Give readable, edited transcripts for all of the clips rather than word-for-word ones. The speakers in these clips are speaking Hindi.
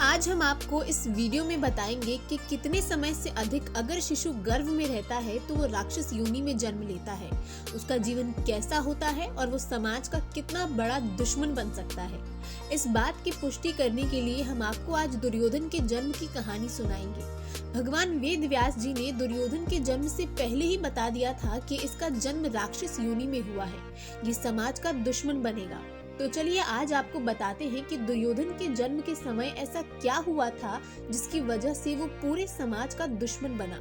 आज हम आपको इस वीडियो में बताएंगे कि कितने समय से अधिक अगर शिशु गर्भ में रहता है तो वो राक्षस योनि में जन्म लेता है, उसका जीवन कैसा होता है और वो समाज का कितना बड़ा दुश्मन बन सकता है। इस बात की पुष्टि करने के लिए हम आपको आज दुर्योधन के जन्म की कहानी सुनाएंगे। भगवान वेद व्यास जी ने दुर्योधन के जन्म से पहले ही बता दिया था कि इसका जन्म राक्षस योनि में हुआ है, ये समाज का दुश्मन बनेगा। तो चलिए आज आपको बताते हैं कि दुर्योधन के जन्म के समय ऐसा क्या हुआ था जिसकी वजह से वो पूरे समाज का दुश्मन बना।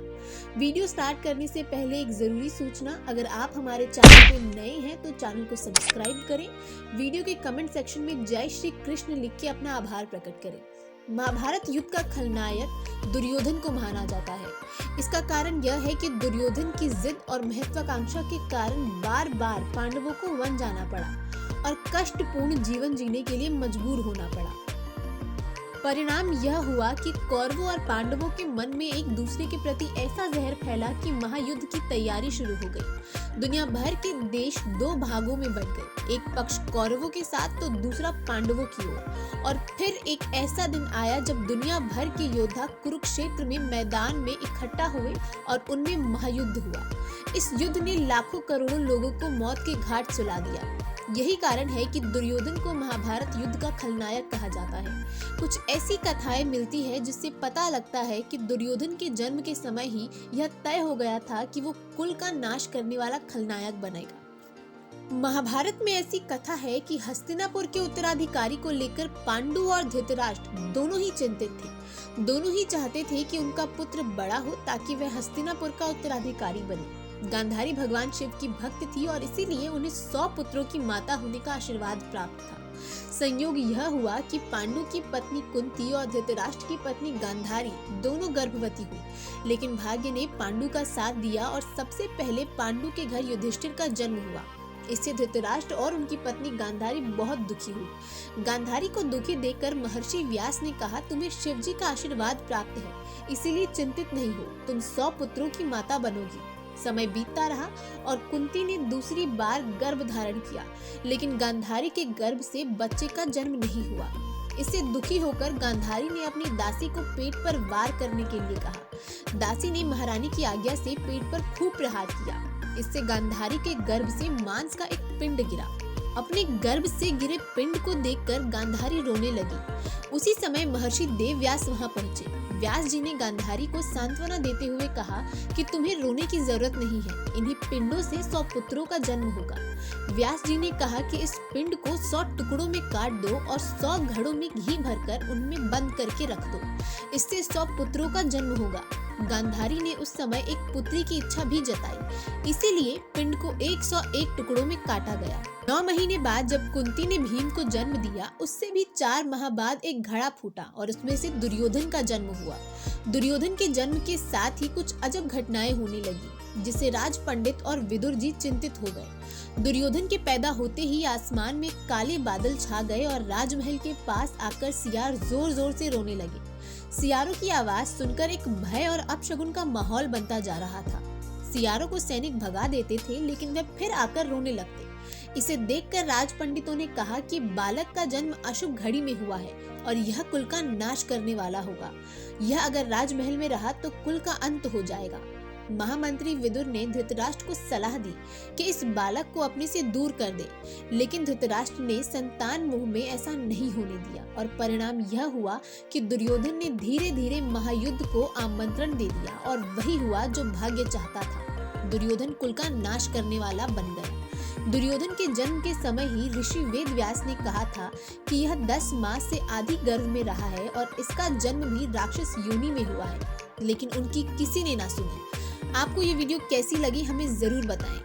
वीडियो स्टार्ट करने से पहले एक जरूरी सूचना, अगर आप हमारे चैनल पे नए हैं तो चैनल को सब्सक्राइब करें। वीडियो के कमेंट सेक्शन में जय श्री कृष्ण लिख के अपना आभार प्रकट करें। महाभारत युद्ध का खलनायक दुर्योधन को माना जाता है। इसका कारण यह है कि दुर्योधन की जिद और महत्वाकांक्षा के कारण बार बार पांडवों को वन जाना पड़ा और कष्टपूर्ण जीवन जीने के लिए मजबूर होना पड़ा। परिणाम यह हुआ कि कौरवों और पांडवों के मन में एक दूसरे के प्रति ऐसा जहर फैला कि महायुद्ध की तैयारी शुरू हो गई। दुनिया भर के देश दो भागों में बंट गए, एक पक्ष कौरवों के साथ तो दूसरा पांडवों की ओर। और फिर एक ऐसा दिन आया जब दुनिया भर के योद्धा कुरुक्षेत्र में मैदान में इकट्ठा हुए और उनमें महायुद्ध हुआ। इस युद्ध ने लाखों करोड़ों लोगों को मौत के घाट सुला दिया। यही कारण है कि दुर्योधन को महाभारत युद्ध का खलनायक कहा जाता है। कुछ ऐसी कथाएं मिलती है जिससे पता लगता है कि दुर्योधन के जन्म के समय ही यह तय हो गया था कि वो कुल का नाश करने वाला खलनायक बनेगा। महाभारत में ऐसी कथा है कि हस्तिनापुर के उत्तराधिकारी को लेकर पांडु और धृतराष्ट्र दोनों ही चिंतित थे। दोनों ही चाहते थे कि उनका पुत्र बड़ा हो ताकि वह हस्तिनापुर का उत्तराधिकारी बने। गांधारी भगवान शिव की भक्त थी और इसीलिए उन्हें 100 पुत्रों की माता होने का आशीर्वाद प्राप्त था। संयोग यह हुआ कि पांडु की पत्नी कुंती और धृतराष्ट्र की पत्नी गांधारी दोनों गर्भवती हुई, लेकिन भाग्य ने पांडु का साथ दिया और सबसे पहले पांडु के घर युधिष्ठिर का जन्म हुआ। इससे धृतराष्ट्र और उनकी पत्नी गांधारी बहुत दुखी हुई। गांधारी को दुखी देखकर महर्षि व्यास ने कहा, तुम्हें शिव जी का आशीर्वाद प्राप्त है, इसीलिए चिंतित नहीं हो, तुम 100 पुत्रों की माता बनोगी। समय बीतता रहा और कुंती ने दूसरी बार गर्भ धारण किया, लेकिन गांधारी के गर्भ से बच्चे का जन्म नहीं हुआ। इससे दुखी होकर गांधारी ने अपनी दासी को पेट पर वार करने के लिए कहा। दासी ने महारानी की आज्ञा से पेट पर खूब प्रहार किया। इससे गांधारी के गर्भ से मांस का एक पिंड गिरा। अपने गर्भ से गिरे पिंड को देखकर गांधारी रोने लगी। उसी समय महर्षि देव व्यास वहां पहुंचे। व्यास जी ने गांधारी को सांत्वना देते हुए कहा कि तुम्हें रोने की जरूरत नहीं है, इन्हीं पिंडों से 100 पुत्रों का जन्म होगा। व्यास जी ने कहा कि इस पिंड को 100 टुकड़ों में काट दो और 100 घड़ों में घी भरकर उनमें बंद करके रख दो, इससे 100 पुत्रों का जन्म होगा। गांधारी ने उस समय एक पुत्री की इच्छा भी जताई, इसीलिए पिंड को 101 टुकड़ों में काटा गया। 9 महीने बाद जब कुंती ने भीम को जन्म दिया, उससे भी 4 माह बाद एक घड़ा फूटा और उसमें से दुर्योधन का जन्म हुआ। दुर्योधन के जन्म के साथ ही कुछ अजब घटनाएं होने लगी, जिससे राज पंडित और विदुर जी चिंतित हो गए। दुर्योधन के पैदा होते ही आसमान में काले बादल छा गए और राजमहल के पास आकर सियार जोर जोर से रोने लगे। सियारों की आवाज सुनकर एक भय और अपशगुन का माहौल बनता जा रहा था। सियारों को सैनिक भगा देते थे, लेकिन वे फिर आकर रोने लगते। इसे देखकर राज पंडितों ने कहा कि बालक का जन्म अशुभ घड़ी में हुआ है और यह कुल का नाश करने वाला होगा। यह अगर राजमहल में रहा तो कुल का अंत हो जाएगा। महामंत्री विदुर ने धृतराष्ट्र को सलाह दी कि इस बालक को अपने से दूर कर दे, लेकिन धृतराष्ट्र ने संतान मोह में ऐसा नहीं होने दिया और परिणाम यह हुआ कि दुर्योधन ने धीरे धीरे महायुद्ध को आमंत्रण दे दिया और वही हुआ जो भाग्य चाहता था। दुर्योधन कुल का नाश करने वाला बन गया। दुर्योधन के जन्म के समय ही ऋषि वेद व्यास ने कहा था कि यह 10 माह से अधिक गर्भ में रहा है और इसका जन्म भी राक्षस योनि में हुआ है, लेकिन उनकी किसी ने ना सुनी। आपको ये वीडियो कैसी लगी हमें जरूर बताएं।